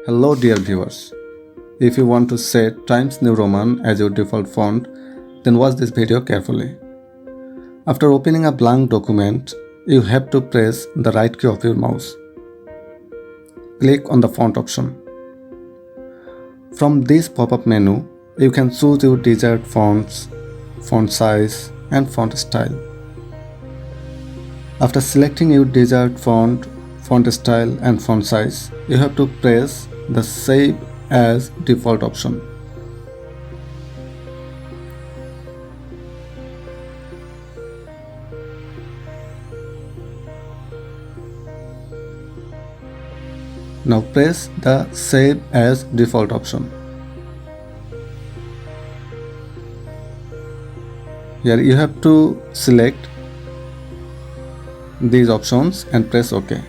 Hello dear viewers. If you want to set Times New Roman as your default font, then watch this video carefully. After opening a blank document, you have to press the right key of your mouse. Click on the font option. From this pop-up menu, you can choose your desired fonts, font size and font style. After selecting your desired font style and font size, you have to press the Save as Default option. Now press the Save as Default option. Here you have to select these options and press OK.